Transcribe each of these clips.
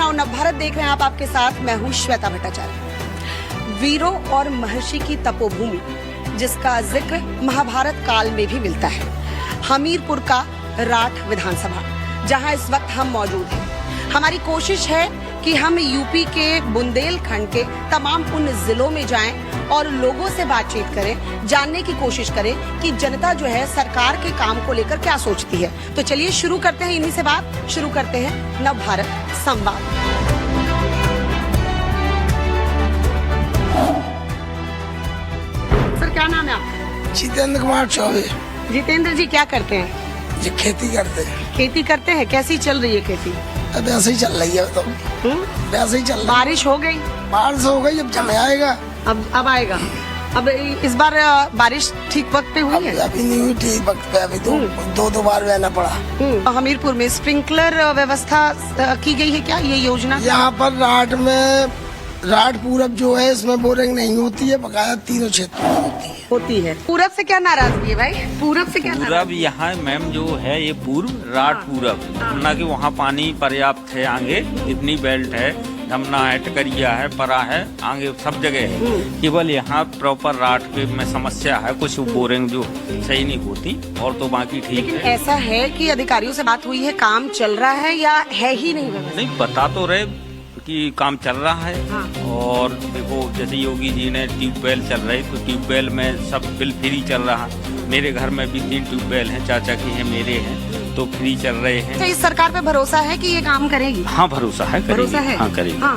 Now Navbharat देख रहे हैं आप, आपके साथ मैं हूं श्वेता भट्टाचार्य। वीरों और महर्षि की तपोभूमि जिसका जिक्र महाभारत काल में भी मिलता है, हमीरपुर का राठ विधानसभा, जहां इस वक्त हम मौजूद हैं। हमारी कोशिश है कि हम यूपी के बुंदेलखंड के तमाम उन जिलों में जाएं और लोगों से बातचीत करें, जानने की कोशिश करें कि जनता जो है सरकार के काम को लेकर क्या सोचती है। तो चलिए शुरू करते हैं, इन्हीं से बात शुरू करते हैं नवभारत संवाद। सर क्या नाम है आपका? जितेंद्र कुमार चौबे। जितेंद्र जी क्या करते हैं? जी खेती करते हैं। खेती करते हैं, कैसी चल रही है खेती? अब ऐसे ही चल रही है, तो वैसे ही चल रही है। बारिश हो गई? बारिश हो गई, अब जम आएगा। अब आएगा। अब इस बार बारिश ठीक वक्त पे हुई है? अभी नहीं हुई ठीक वक्त पे, अभी तो दो बार बहना पड़ा। हमीरपुर में स्प्रिंकलर व्यवस्था की गई है क्या, ये योजना? यहाँ पर राठ पूरब जो है इसमें बोरिंग नहीं होती है, बकाया तीनों क्षेत्र में होती है। पूरब से क्या नाराजगी है भाई? पूरब से क्या पूरब यहाँ मैम जो है ये पूर्व राठ पूरब, ना कि वहाँ पानी पर्याप्त है, आगे इतनी बेल्ट है, धमना है, टकरिया है, परा है, आगे सब जगह है। केवल यहाँ प्रॉपर राठ पे में समस्या है, कुछ बोरिंग जो सही नहीं होती, और तो बाकी ठीक है। ऐसा है कि अधिकारियों से बात हुई है, काम चल रहा है या है ही नहीं? नहीं, बता तो रहे कि काम चल रहा है। हाँ। और देखो जैसे योगी जी ने ट्यूबवेल चल रही, तो ट्यूबवेल में सब बिल फ्री चल रहा। मेरे घर में भी 3 ट्यूबवेल हैं, चाचा की हैं, मेरे हैं, तो फ्री चल रहे हैं। तो इस सरकार पे भरोसा है कि ये काम करेगी? हाँ भरोसा है, भरोसा है। हाँ करेगी। हाँ,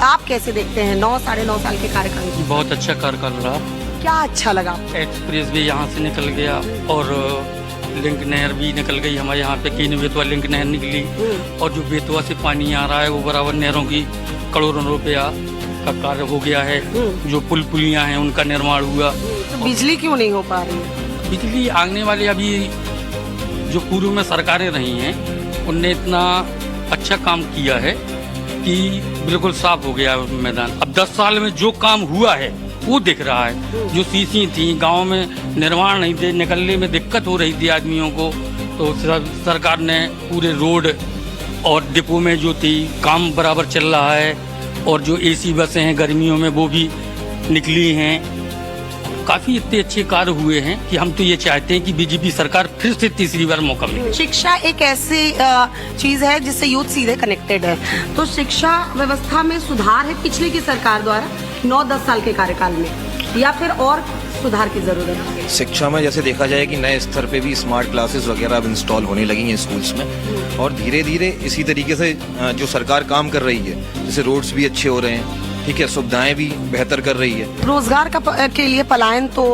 आप कैसे देखते हैं 9-9.5 साल के कार्यकाल की? बहुत अच्छा कार्यकाल रहा। क्या अच्छा लगा? एक्सप्रेस भी यहाँ से निकल गया और लिंक नहर भी निकल गई हमारे यहाँ पे, कीन बेतवा लिंक नहर निकली, और जो बेतवा से पानी आ रहा है वो बराबर नहरों की करोड़ों रुपया का कार्य हो गया है। जो पुलियां हैं उनका निर्माण हुआ। तो बिजली क्यों नहीं हो पा रही है? बिजली आने वाली अभी जो पूर्व में सरकारें रही हैं उनने इतना अच्छा काम किया है कि बिल्कुल साफ हो गया मैदान। अब 10 साल में जो काम हुआ है वो दिख रहा है। जो सीसी थी गांव में निर्माण नहीं थे, निकलने में दिक्कत हो रही थी आदमियों को, तो सरकार ने पूरे रोड और डिपो में जो थी काम बराबर चल रहा है। और जो एसी बसें हैं गर्मियों में वो भी निकली हैं। काफी इतने अच्छे कार्य हुए हैं कि हम तो ये चाहते हैं कि बीजेपी सरकार फिर से तीसरी बार मौका मिले। शिक्षा एक ऐसी चीज है जिससे यूथ सीधे कनेक्टेड है, तो शिक्षा व्यवस्था में सुधार है पिछले की सरकार द्वारा 9-10 साल के कार्यकाल में, या फिर और सुधार की जरूरत है? शिक्षा में जैसे देखा जाए कि नए स्तर पे भी स्मार्ट क्लासेस वगैरह अब इंस्टॉल होने लगी हैं स्कूल्स में, और धीरे धीरे इसी तरीके से जो सरकार काम कर रही है, जैसे रोड्स भी अच्छे हो रहे हैं, ठीक है, सुविधाएं भी बेहतर कर रही है। रोजगार के लिए पलायन तो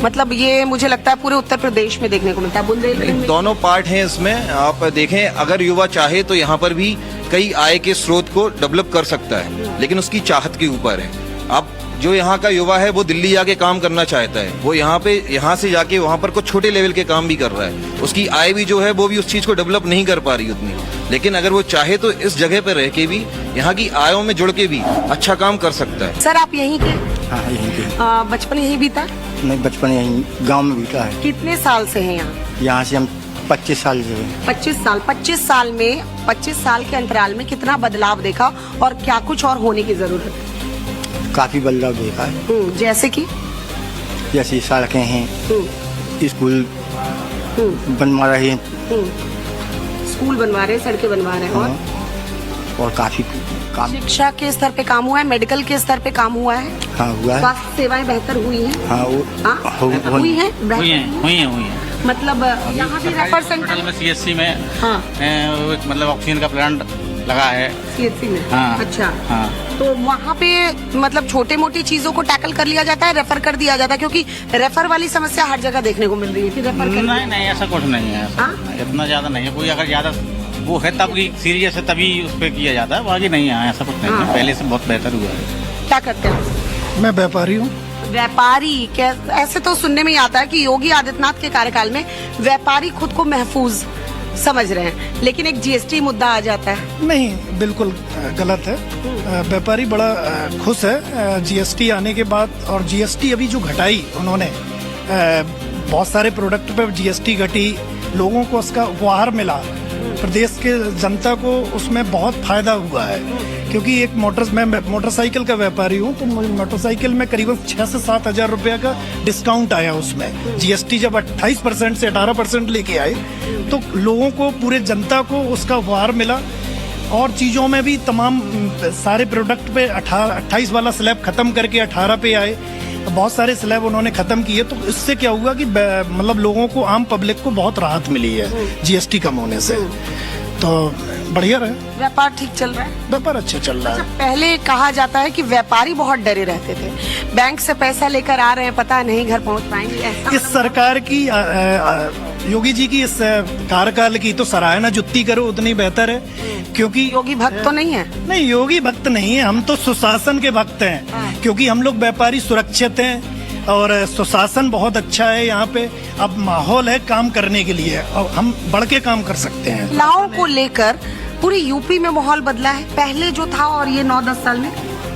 मतलब ये मुझे लगता है पूरे उत्तर प्रदेश में देखने को मिलता है। बुंदेलखंड में दोनों पार्ट हैं इसमें। आप देखें, अगर युवा चाहे तो यहाँ पर भी कई आय के स्रोत को डेवलप कर सकता है, लेकिन उसकी चाहत के ऊपर है। अब जो यहाँ का युवा है वो दिल्ली जाके काम करना चाहता है, वो यहाँ से जाके वहाँ पर कुछ छोटे लेवल के काम भी कर रहा है, उसकी आय भी जो है वो भी उस चीज को डेवलप नहीं कर पा रही उतनी। लेकिन अगर वो चाहे तो इस जगह पर रह के भी यहाँ की आयों में जुड़ के भी अच्छा काम कर सकता है। सर आप यहीं के? हाँ यहीं के। बचपन यहीं बीता? नहीं, बचपन यहीं गांव में बीता है। कितने साल से हैं यहाँ? यहाँ से हम 25 साल से हैं। 25 साल। 25 साल के अंतराल में कितना बदलाव देखा और क्या कुछ और होने की जरूरत है? काफी बदलाव देखा है। जैसे कि? जैसे सड़कें हैं, स्कूल बनवा रहे हैं, स्कूल बनवा रहे हैं, सड़कें बनवा रहे हैं, और काफी काम। शिक्षा के स्तर पे काम हुआ है, मेडिकल के स्तर पे काम हुआ है। हाँ हुआ है। स्वास्थ्य सेवाएं बेहतर हुई हैं। हाँ हुई हैं। मतलब यहाँ भी रेफर सेंटर में CSC में हाँ मतलब ऑक्सीजन का प्लांट लगा है CSC में। हाँ। अच्छा हाँ। तो वहाँ पे मतलब छोटे मोटी चीजों को टैकल कर लिया जाता है, रेफर कर दिया जाता है, क्योंकि रेफर वाली समस्या हर जगह देखने को मिल रही है कि रेफर नहीं ऐसा कुछ नहीं है। इतना ज्यादा नहीं है, कोई अगर ज्यादा वो है तब सीरियस है तभी उस पर किया जाता है, बाकी नहीं है, ऐसा कुछ नहीं है। पहले से बहुत बेहतर हुआ है। क्या करते हैं? मैं व्यापारी हूँ। व्यापारी क्या? ऐसे तो सुनने में ही आता है कि योगी आदित्यनाथ के कार्यकाल में व्यापारी खुद को महफूज समझ रहे हैं, लेकिन एक GST मुद्दा आ जाता है। नहीं, बिल्कुल गलत है। व्यापारी बड़ा खुश है GST आने के बाद, और GST अभी जो घटाई उन्होंने, बहुत सारे प्रोडक्ट पे GST घटी, लोगों को उसका उपहार मिला, प्रदेश के जनता को उसमें बहुत फायदा हुआ है, क्योंकि एक मैं मोटरसाइकिल का व्यापारी हूँ, तो मोटरसाइकिल में करीबन 6 से 7 हजार रुपये का डिस्काउंट आया उसमें। जीएसटी जब 28% से 18% लेके आए तो लोगों को, पूरे जनता को उसका उपहार मिला। और चीज़ों में भी तमाम सारे प्रोडक्ट पे 28 वाला स्लैब ख़त्म करके 18 पे आए। बहुत सारे स्लैब उन्होंने ख़त्म किए, तो इससे क्या हुआ कि मतलब लोगों को, आम पब्लिक को बहुत राहत मिली है जीएसटी कम होने से। तो बढ़िया रहे, व्यापार ठीक चल रहा है, व्यापार अच्छा चल रहा है। पहले कहा जाता है कि व्यापारी बहुत डरे रहते थे, बैंक से पैसा लेकर आ रहे हैं, पता नहीं घर पहुंच पाएंगे, ऐसा इस सरकार की योगी जी की इस कार्यकाल की तो सराहना जुत्ती करो उतनी बेहतर है, क्योंकि योगी भक्त तो नहीं है। नहीं, योगी भक्त नहीं है, हम तो सुशासन के भक्त हैं, क्योंकि हम लोग व्यापारी सुरक्षित हैं और सुशासन बहुत अच्छा है यहाँ पे। अब माहौल है काम करने के लिए और हम बढ़ के काम कर सकते हैं। महिलाओं को लेकर पूरी यूपी में माहौल बदला है, पहले जो था और ये 9-10 साल में।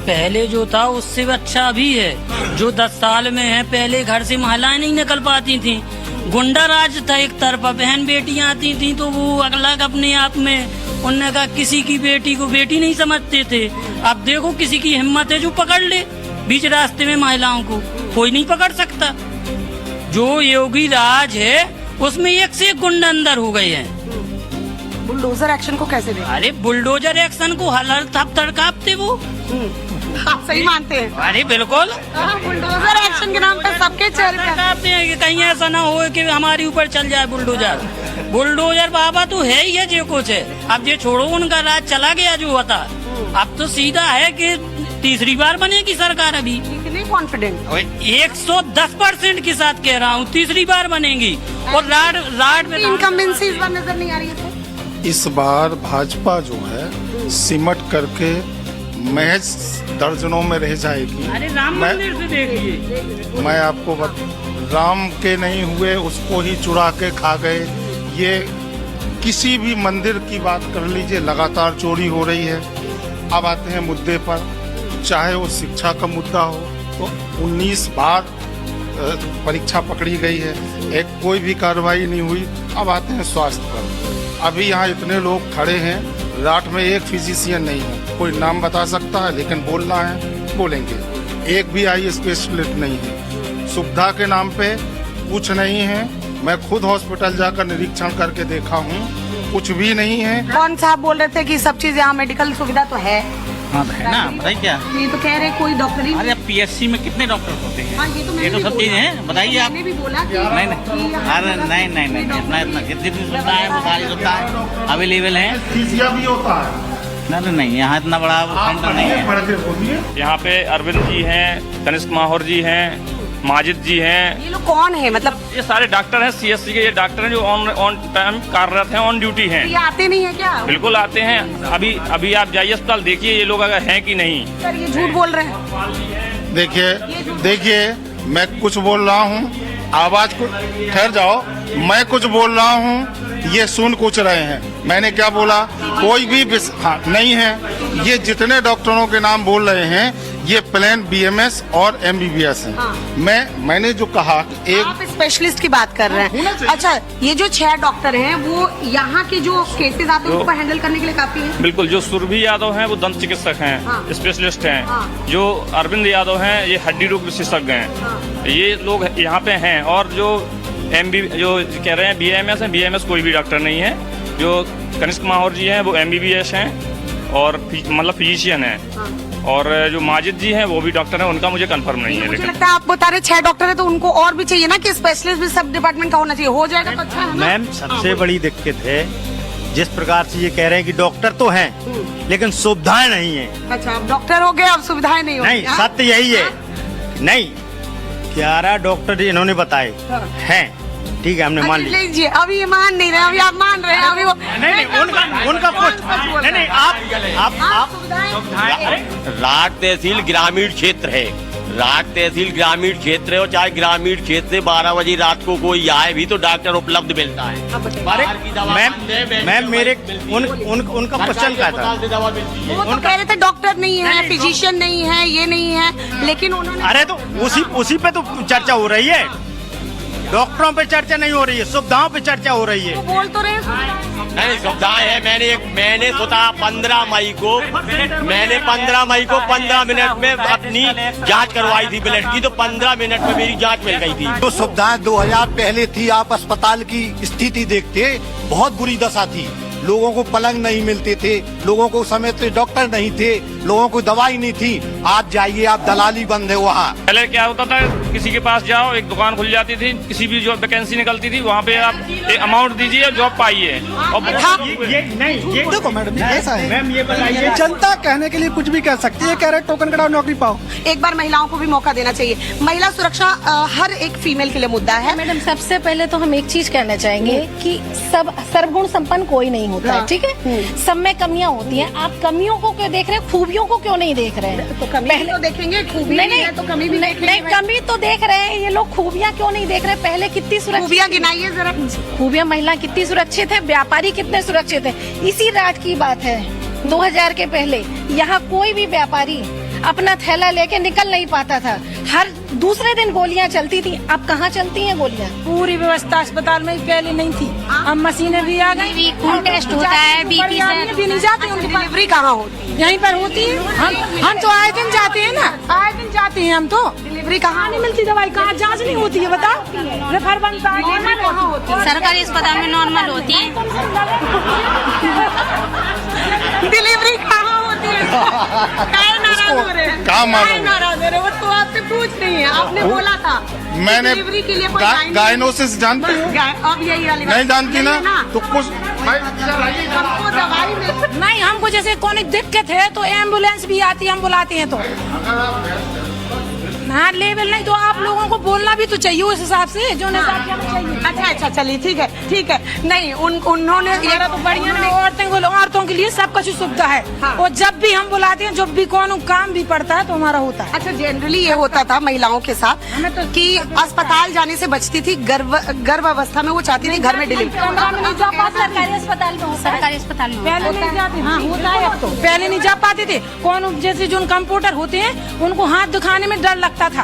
पहले जो था उससे भी अच्छा अभी है। जो 10 साल में है, पहले घर से महिलाएं नहीं निकल पाती थी, गुंडा राज था एक तरफा, बहन बेटियां आती थी तो वो अलग अपने आप में, उन्होंने कहा किसी की बेटी को बेटी नहीं समझते थे। अब देखो किसी की हिम्मत है जो पकड़ ले बीच रास्ते में, महिलाओं को कोई नहीं पकड़ सकता। जो योगी राज है उसमें एक से एक गुंडा अंदर हो गए हैं। बुलडोजर एक्शन को कैसे देखते अरे बुलडोजर एक्शन को हलर थपथड़ कांपते वो। आप सही मानते हैं? अरे बिल्कुल, बुलडोजर एक्शन के नाम पे सबके चेहरे पे कांपते हैं कि कहीं ऐसा ना हो कि हमारे ऊपर चल जाए बुलडोजर। बुलडोजर बाबा तो है ही है जो कुछ है। अब ये छोड़ो, उनका राज चला गया जो होता, अब तो सीधा है कि तीसरी बार बनेगी सरकार। अभी कितने कॉन्फिडेंट? 110% के साथ कह रहा हूँ, तीसरी बार बनेगी। और राड में इनकम्बेंसी इस बार नजर नहीं आ रही है। इस बार भाजपा जो है सिमट करके महज दर्जनों में रह जाएगी। अरे राम मंदिर से देखिए, मैं आपको राम के नहीं हुए उसको ही चुरा के खा गए। ये किसी भी मंदिर की बात कर लीजिए, लगातार चोरी हो रही है। अब आते हैं मुद्दे पर, चाहे वो शिक्षा का मुद्दा हो तो 19 बार परीक्षा पकड़ी गई है, एक कोई भी कार्रवाई नहीं हुई। अब आते हैं स्वास्थ्य पर। अभी यहाँ इतने लोग खड़े हैं, राठ में एक फिजिशियन नहीं है। कोई नाम बता सकता है, लेकिन बोलना है बोलेंगे। एक भी आई स्पेशलिस्ट नहीं है। सुविधा के नाम पे कुछ नहीं है। मैं खुद हॉस्पिटल जाकर निरीक्षण करके देखा हूँ, कुछ भी नहीं है। कौन साहब बोल रहे थे कि सब चीज यहाँ मेडिकल सुविधा तो है। हाँ है ना, बताइए क्या। ये तो कह रहे कोई डॉक्टर ही। अरे पीएससी में कितने डॉक्टर होते हैं? हाँ, ये तो सब चीजें हैं, बताइए आप। मैंने भी बोला कि नहीं अरे नहीं इतना जितनी भी सुविधा है वो सारी सुविधा अवेलेबल है। भी होता है नहीं, यहाँ इतना बड़ा सेंटर नहीं है। यहाँ पे अरविंद जी हैं, कनिष्क माहौर जी हैं, माजिद जी हैं। ये लोग कौन है? मतलब ये सारे डॉक्टर हैं, सीएससी के ये डॉक्टर हैं जो ऑन टाइम कार्यरत हैं, ऑन ड्यूटी हैं। ये आते नहीं है क्या? बिल्कुल आते हैं। अभी आप जाइए अस्पताल, देखिए ये लोग अगर हैं कि नहीं। सर ये झूठ बोल रहे हैं। देखिए मैं कुछ बोल रहा हूँ, आवाज को ठहर जाओ। मैं कुछ बोल रहा हूँ, ये सुन कुछ रहे हैं। मैंने क्या बोला? कोई भी हाँ नहीं है। ये जितने डॉक्टरों के नाम बोल रहे हैं ये प्लेन बीएमएस और एमबीबीएस हैं। हाँ। मैंने जो कहा कि एक आप स्पेशलिस्ट की बात कर रहे हैं। अच्छा, ये जो 6 डॉक्टर हैं वो यहाँ के जो केसेस आते हैं उनको हैंडल करने के लिए काफी है? बिल्कुल। जो सुरभि यादव हैं वो दंत चिकित्सक हैं, हाँ। स्पेशलिस्ट हैं। हाँ। जो अरविंद यादव हैं ये हड्डी रोग विशेषज्ञ हैं। हाँ। ये लोग यहाँ पे हैं। और जो जो कह रहे हैं बीएमएस है, बीएमएस कोई भी डॉक्टर नहीं है। जो कनिष्क माहौर जी हैं वो एमबीबीएस हैं और मतलब फिजिशियन हैं। और जो माजिद जी हैं वो भी डॉक्टर हैं, उनका मुझे कंफर्म नहीं है। मुझे लेकिन लगता है आप बता रहे 6 डॉक्टर है तो उनको और भी चाहिए ना कि स्पेशलिस्ट भी सब डिपार्टमेंट का होना चाहिए। हो जाएगा तो अच्छा है ना? मैम सबसे बड़ी दिक्कत है जिस प्रकार से ये कह रहे हैं कि डॉक्टर तो हैं लेकिन सुविधाएं नहीं है। अच्छा, अब डॉक्टर हो गए, अब सुविधाएं नहीं हो। नहीं, सत्य यही है। नहीं, 11 डॉक्टर इन्होंने बताए हैं, ठीक है, हमने मान लिया। लीजिए, अभी ये मान नहीं रहे, अभी आप मान रहे हैं। अभी वो नहीं उनका कुछ नहीं। आप राठ तहसील ग्रामीण क्षेत्र है। राठ तहसील ग्रामीण क्षेत्र है और चाहे ग्रामीण क्षेत्र से 12 बजे रात को कोई आए भी तो डॉक्टर उपलब्ध मिलता है। अरे मैम मेरे उनका क्वेश्चन क्या था? वो तो कह रहे थे डॉक्टर नहीं है, फिजिशियन नहीं है, ये नहीं है, लेकिन उन्होंने अरे तो उसी पे तो चर्चा हो रही है। डॉक्टरों पे चर्चा नहीं हो रही है, सुविधाओं पे चर्चा हो रही है। बोल तो रहे नहीं सुविधाएं है। मैंने सोचा 15 मई को 15 मिनट में अपनी जांच करवाई थी ब्लड की, तो 15 मिनट में मेरी जांच मिल गई थी। जो सुविधाएं 2000 पहले थी, आप अस्पताल की स्थिति देखते बहुत बुरी दशा थी। लोगों को पलंग नहीं मिलते थे, लोगों को समय से डॉक्टर नहीं थे, लोगों को दवाई नहीं थी। आज जाइए आप, दलाली बंद है वहाँ। पहले क्या होता था, किसी के पास जाओ, एक दुकान खुल जाती थी, किसी भी जो वैकेंसी निकलती थी वहाँ पे आप एक अमाउंट दीजिए, जॉब पाइए। और देखो मैडम ऐसा है, मैम ये बताइए, जनता कहने के लिए कुछ भी कह सकती है, कह रहे टोकन कटाओ नौकरी पाओ। एक बार महिलाओं को भी मौका देना चाहिए। महिला सुरक्षा हर एक फीमेल के लिए मुद्दा है। मैडम सबसे पहले तो हम एक चीज कहना चाहेंगे कि सब सर्वगुण संपन्न कोई नहीं होता है, ठीक है। सब में कमियां होती हैं। आप कमियों को क्यों देख रहे हैं, खूबियों को क्यों नहीं देख रहे हैं? तो कमी तो देखेंगे, खूबी नहीं है तो कमी भी नहीं, कमी तो देख रहे हैं ये लोग, खूबियां क्यों नहीं देख रहे? पहले कितनी सुरक्षित, खूबियां गिनाइए जरा। खूबियां, महिला कितनी सुरक्षित है, व्यापारी कितने सुरक्षित है। इसी रात की बात है, 2000 के पहले यहाँ कोई भी व्यापारी अपना थैला लेके निकल नहीं पाता था। हर दूसरे दिन गोलियां चलती थी। अब कहाँ चलती हैं गोलियां? पूरी व्यवस्था अस्पताल में पहले नहीं थी, अब मशीनें भी आ गई। खून टेस्ट होता है, बीपी भी नहीं जाते, उनकी डिलीवरी कहाँ होती है? यहीं पर होती है। हम तो आए दिन जाते हैं ना, आए दिन जाते हैं हम तो। डिलीवरी कहाँ नहीं मिलती, दवाई कहाँ, जांच नहीं होती है, बताओ। रेफर बनता है, कहाँ होती है? सरकारी अस्पताल में नॉर्मल होती है। डिलीवरी कहाँ होती है? कहाँ मालूम? नाराज हो रहे? वो तो आपसे पूछ रही है, आपने बोला था मैंने डिलीवरी के लिए कोई लाइन नहीं। गायनोसिस जानती हो? अब यही वाली बात। नहीं जानती ना, तो कुछ हमको दवाई में नहीं, हमको जैसे कोई दिक्कत है तो एम्बुलेंस भी आती है, हम बुलाते हैं तो। हाँ, लेवल नहीं तो आप लोगों को बोलना भी तो चाहिए उस हिसाब से, जो निजात चाहिए। अच्छा चलिए, ठीक है। नहीं, उन्होंने तो बढ़िया ना, औरतों के लिए सब कुछ सुविधा है। और जब भी हम बुलाते हैं, जब भी कौन काम भी पड़ता है तो हमारा होता है। अच्छा, जनरली ये होता था महिलाओं के साथ कि अस्पताल जाने से बचती थी, गर्भ अवस्था में वो चाहती थी घर में डिलीवरी। सरकारी अस्पताल में, सरकारी अस्पताल में पहले नहीं जाते, हाँ होता है अब तो। पहले नहीं जा पाते थे, कौन जैसे जो कंप्यूटर होते हैं उनको हाथ दिखाने में डर लगता था।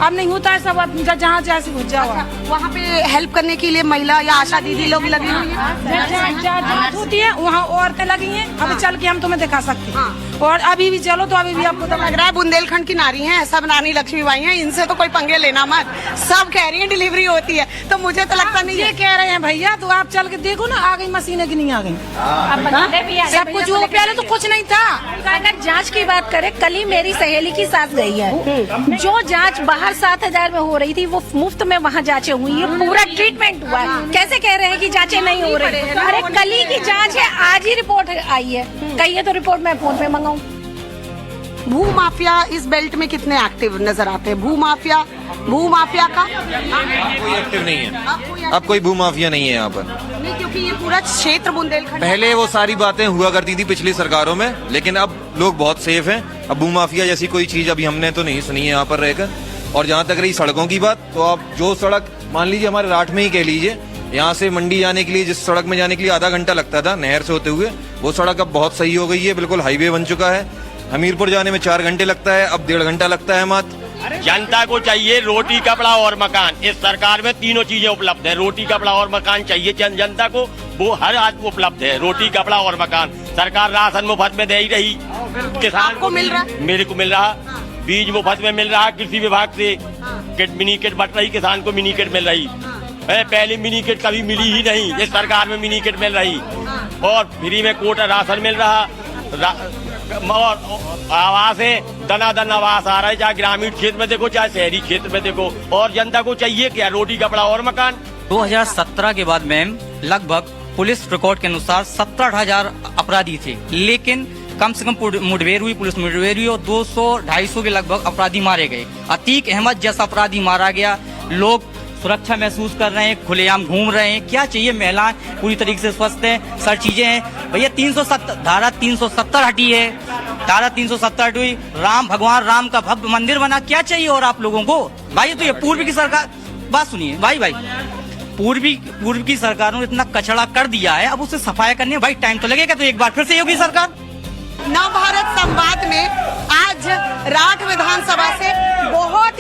अब नहीं होता है, सब जहाँ जैसे हो जाओ। वहाँ पे हेल्प करने के लिए महिला या आशा दीदी लोग लगी हुई है, जांच होती है, वहाँ औरतें लगी हैं। अभी चल के हम तुम्हें दिखा सकते हैं। और अभी भी चलो तो अभी भी आपको तो लग रहा है बुंदेलखंड की नारी हैं, सब रानी लक्ष्मीबाई हैं, इनसे तो कोई पंगे लेना मत। सब कह रही हैं डिलीवरी होती है, तो मुझे तो लगता नहीं ये कह रहे हैं भैया, तो आप चल के देखो ना, आ गई मशीनें कि नहीं आ गई? सब कुछ वो पहले तो कुछ नहीं था। अगर जांच की बात करें, कल ही मेरी सहेली की साथ गई है, जो जांच बाहर 7000 में हो रही थी, वो मुफ्त में वहाँ जांचें हुई है, पूरा ट्रीटमेंट हुआ है। कैसे कह रहे हैं कि जांचें नहीं हो रही? अरे कल ही की जांच है, आज ही रिपोर्ट आई है। कहिए तो रिपोर्ट मैं फोन पे मंगाऊं। भू माफिया इस बेल्ट में कितने एक्टिव नजर आते हैं? भू माफिया का कोई एक्टिव नहीं है, अब कोई भू माफिया नहीं है यहाँ पर। नहीं, क्योंकि ये पूरा क्षेत्र बुंदेलखंड। पहले वो सारी बातें हुआ करती थी पिछली सरकारों में, लेकिन अब लोग बहुत सेफ हैं। अब भू माफिया जैसी कोई चीज अभी हमने तो नहीं सुनी है यहाँ पर रहकर। और जहाँ तक रही सड़कों की बात, तो आप जो सड़क मान लीजिए हमारे राठ में ही कह लीजिए, यहाँ से मंडी जाने के लिए जिस सड़क में जाने के लिए आधा घंटा लगता था नहर से होते हुए, वो सड़क अब बहुत सही हो गई है, बिल्कुल हाईवे बन चुका है। हमीरपुर जाने में 4 घंटे लगता है, अब 1.5 घंटा लगता है मात्र। जनता को चाहिए रोटी, कपड़ा और मकान। इस सरकार में तीनों चीजें उपलब्ध है। रोटी, कपड़ा और मकान चाहिए जनता को, वो हर आज उपलब्ध है। रोटी, कपड़ा और मकान। सरकार राशन मुफ्त में दे ही रही, किसान को मिल रहा है, मेरे को मिल रहा, बीज मुफ्त में मिल रहा, कृषि विभाग से किट मिनी किट बट रही, किसान को मिनी किट मिल रही। पहले मिनी किट कभी मिली ही नहीं, इस सरकार में मिनी किट मिल रही। और फ्री में कोटा राशन मिल रहा, और आवास है, दना दन आवास आ रहा है, चाहे ग्रामीण क्षेत्र में देखो चाहे शहरी क्षेत्र में देखो। और जनता को चाहिए क्या? रोटी, कपड़ा और मकान। 2017 के बाद मैम लगभग पुलिस रिकॉर्ड के अनुसार 17,000 अपराधी थे, लेकिन कम से कम मुठभेड़ हुई, पुलिस मुठभेड़ हुई और 200-250 के लगभग अपराधी मारे गए। अतीक अहमद जैसा अपराधी मारा गया। लोग सुरक्षा महसूस कर रहे हैं, खुलेआम घूम रहे हैं। क्या चाहिए? महिलाएं पूरी तरीके से स्वस्थ हैं, सब चीजें हैं। भैया धारा 370 हटी है, धारा 370 हटी, भगवान राम का भव्य मंदिर बना। क्या चाहिए और आप लोगों को? भाई तो ये पूर्व की सरकार, बात सुनिए भाई, पूर्व की सरकारों ने इतना कचरा कर दिया है, अब उसे सफाई करनी है भाई, टाइम तो लगेगा। तो एक बार फिर से होगी सरकार, नवभारत संवाद में आज राठ विधानसभा से बहुत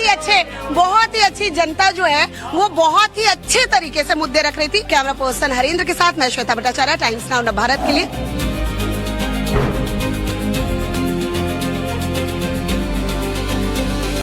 ही अच्छी जनता जो है वो बहुत ही अच्छे तरीके से मुद्दे रख रही थी। कैमरा पर्सन हरेंद्र के साथ मैं श्वेता भट्टाचार्य, टाइम्स नाउ नवभारत के लिए।